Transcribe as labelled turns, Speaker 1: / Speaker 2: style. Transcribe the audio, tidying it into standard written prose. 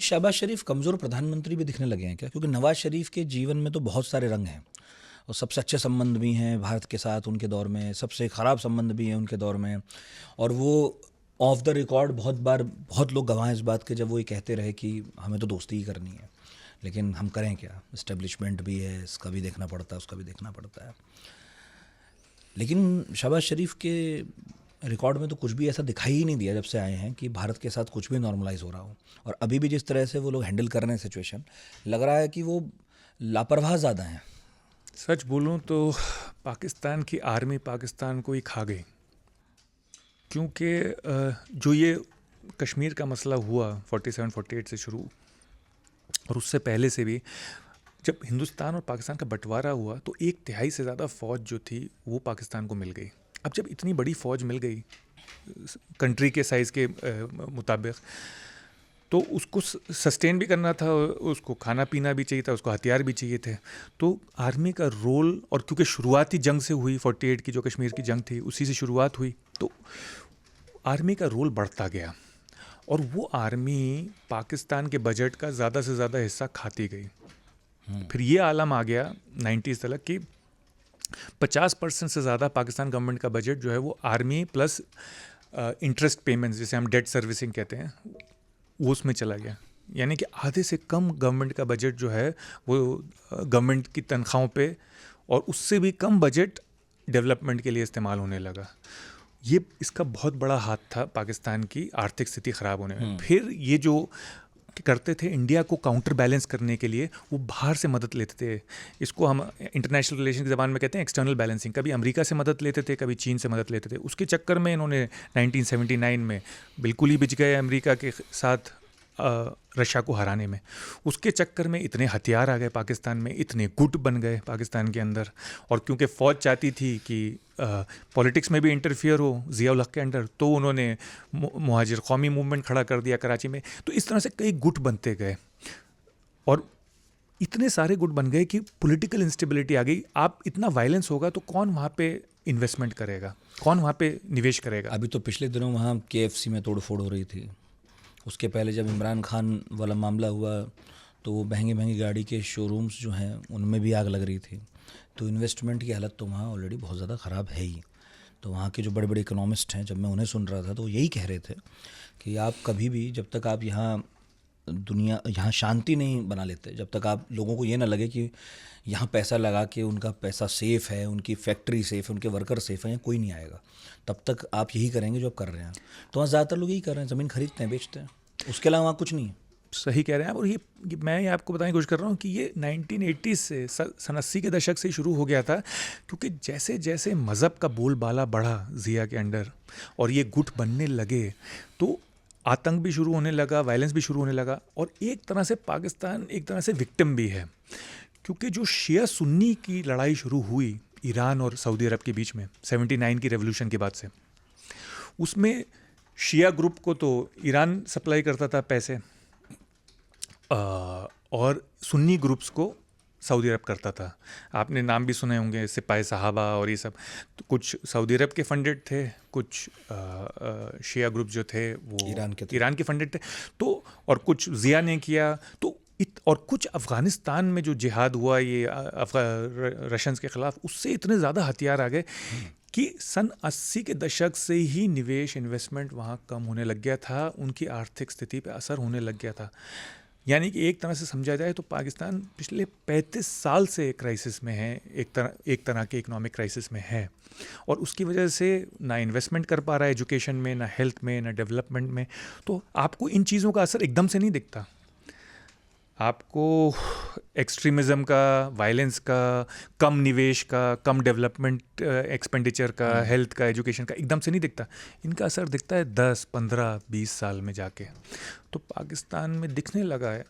Speaker 1: शहबाज शरीफ कमज़ोर प्रधानमंत्री भी दिखने लगे हैं क्या? क्योंकि नवाज शरीफ के जीवन में तो बहुत सारे रंग हैं और सबसे अच्छे संबंध भी हैं भारत के साथ उनके दौर में, सबसे ख़राब संबंध भी हैं उनके दौर में। और वो ऑफ द रिकॉर्ड बहुत बार बहुत लोग गवाह हैं इस बात के, जब वो ये कहते रहे कि हमें तो दोस्ती ही करनी है, लेकिन हम करें क्या, इस्टेब्लिशमेंट भी है, इसका भी देखना पड़ता है, उसका भी देखना पड़ता है। लेकिन शहबाज शरीफ के रिकॉर्ड में तो कुछ भी ऐसा दिखाई ही नहीं दिया जब से आए हैं कि भारत के साथ कुछ भी नॉर्मलाइज हो रहा हो। और अभी भी जिस तरह से वो लोग हैंडल कर रहे हैं सिचुएशन, लग रहा है कि वो लापरवाह ज़्यादा हैं।
Speaker 2: सच बोलूं तो पाकिस्तान की आर्मी पाकिस्तान को ही खा गई, क्योंकि जो ये कश्मीर का मसला हुआ 47-48 से शुरू, और उससे पहले से भी जब हिंदुस्तान और पाकिस्तान का बंटवारा हुआ तो 1/3 से ज़्यादा फ़ौज जो थी वो पाकिस्तान को मिल गई। अब जब इतनी बड़ी फ़ौज मिल गई कंट्री के साइज़ के मुताबिक, तो उसको सस्टेन भी करना था, उसको खाना पीना भी चाहिए था, उसको हथियार भी चाहिए थे। तो आर्मी का रोल, और क्योंकि शुरुआती जंग से हुई 48 की जो कश्मीर की जंग थी उसी से शुरुआत हुई, तो आर्मी का रोल बढ़ता गया और वो आर्मी पाकिस्तान के बजट का ज़्यादा से ज़्यादा हिस्सा खाती गई। फिर ये आलम आ गया 90s तक कि 50% से ज़्यादा पाकिस्तान गवर्नमेंट का बजट जो है वो आर्मी प्लस इंटरेस्ट पेमेंट्स, जिसे हम डेट सर्विसिंग कहते हैं, वो उसमें चला गया। यानी कि आधे से कम गवर्नमेंट का बजट जो है वो गवर्नमेंट की तनख्वाहों पे, और उससे भी कम बजट डेवलपमेंट के लिए इस्तेमाल होने लगा। ये इसका बहुत बड़ा हाथ था पाकिस्तान की आर्थिक स्थिति ख़राब होने में। फिर ये जो करते थे इंडिया को काउंटर बैलेंस करने के लिए, वो बाहर से मदद लेते थे। इसको हम इंटरनेशनल रिलेशन की ज़बान में कहते हैं एक्सटर्नल बैलेंसिंग। कभी अमेरिका से मदद लेते थे, कभी चीन से मदद लेते थे। उसके चक्कर में इन्होंने 1979 में बिल्कुल ही बिछ गए अमेरिका के साथ रशिया को हराने में। उसके चक्कर में इतने हथियार आ गए पाकिस्तान में, इतने गुट बन गए पाकिस्तान के अंदर। और क्योंकि फ़ौज चाहती थी कि पॉलिटिक्स में भी इंटरफियर हो ज़िया-उल हक के अंडर, तो उन्होंने मुहाजिर कौमी मूवमेंट खड़ा कर दिया कराची में। तो इस तरह से कई गुट बनते गए और इतने सारे गुट बन गए कि पॉलिटिकल इंस्टेबिलिटी आ गई। आप इतना वायलेंस होगा तो कौन वहाँ पे इन्वेस्टमेंट करेगा, कौन वहाँ पे निवेश करेगा।
Speaker 1: अभी तो पिछले दिनों वहाँ KFC में तोड़फोड़ हो रही थी। उसके पहले जब इमरान खान वाला मामला हुआ तो वो महंगी महंगी गाड़ी के शोरूम्स जो हैं उनमें भी आग लग रही थी। तो इन्वेस्टमेंट की हालत तो वहाँ ऑलरेडी बहुत ज़्यादा ख़राब है ही। तो वहाँ के जो बड़े बड़े इकोनॉमिस्ट हैं, जब मैं उन्हें सुन रहा था तो वो यही कह रहे थे कि आप कभी भी, जब तक आप यहाँ शांति नहीं बना लेते, जब तक आप लोगों को ये ना लगे कि यहाँ पैसा लगा के उनका पैसा सेफ़ है, उनकी फैक्ट्री सेफ़ है, उनके वर्कर सेफ़ हैं, यहाँ कोई नहीं आएगा, तब तक आप यही करेंगे जो आप कर रहे हैं। तो वहाँ ज़्यादातर लोग यही कर रहे हैं, ज़मीन खरीदते हैं, बेचते हैं, उसके अलावा वहाँ कुछ नहीं है।
Speaker 2: सही कह रहे हैं आप। और ये मैं ये आपको बताने की कोशिश कर रहा हूँ कि ये 1980 से सन 80 के दशक से शुरू हो गया था, क्योंकि जैसे जैसे मज़हब का बोलबाला बढ़ा ज़िया के अंडर और ये गुट बनने लगे, तो आतंक भी शुरू होने लगा, वायलेंस भी शुरू होने लगा। और एक तरह से पाकिस्तान एक तरह से विक्टिम भी है, क्योंकि जो शिया सुन्नी की लड़ाई शुरू हुई ईरान और सऊदी अरब के बीच में 79 की रेवोल्यूशन के बाद से, उसमें शिया ग्रुप को तो ईरान सप्लाई करता था पैसे, और सुन्नी ग्रुप्स को सऊदी अरब करता था। आपने नाम भी सुने होंगे, सिपाही साहबा और ये सब। तो कुछ सऊदी अरब के फंडेड थे, कुछ शिया ग्रुप जो थे वो ईरान के फंडेड थे। तो और कुछ ज़िया ने किया। तो और कुछ अफ़गानिस्तान में जो जिहाद हुआ ये रशियंस के ख़िलाफ़, उससे इतने ज़्यादा हथियार आ गए कि सन 80 के दशक से ही निवेश इन्वेस्टमेंट वहाँ कम होने लग गया था, उनकी आर्थिक स्थिति पे असर होने लग गया था। यानी कि एक तरह से समझा जाए तो पाकिस्तान पिछले 35 साल से क्राइसिस में है, एक तरह के इकोनॉमिक क्राइसिस में है। और उसकी वजह से ना इन्वेस्टमेंट कर पा रहा है एजुकेशन में, ना हेल्थ में, ना डेवलपमेंट में। तो आपको इन चीज़ों का असर एकदम से नहीं दिखता। आपको एक्सट्रीमिज़म का, वायलेंस का, कम निवेश का, कम डेवलपमेंट एक्सपेंडिचर का, हेल्थ का, एजुकेशन का एकदम से नहीं दिखता। इनका असर दिखता है 10, 15, 20 साल में जाके। तो पाकिस्तान में दिखने लगा है।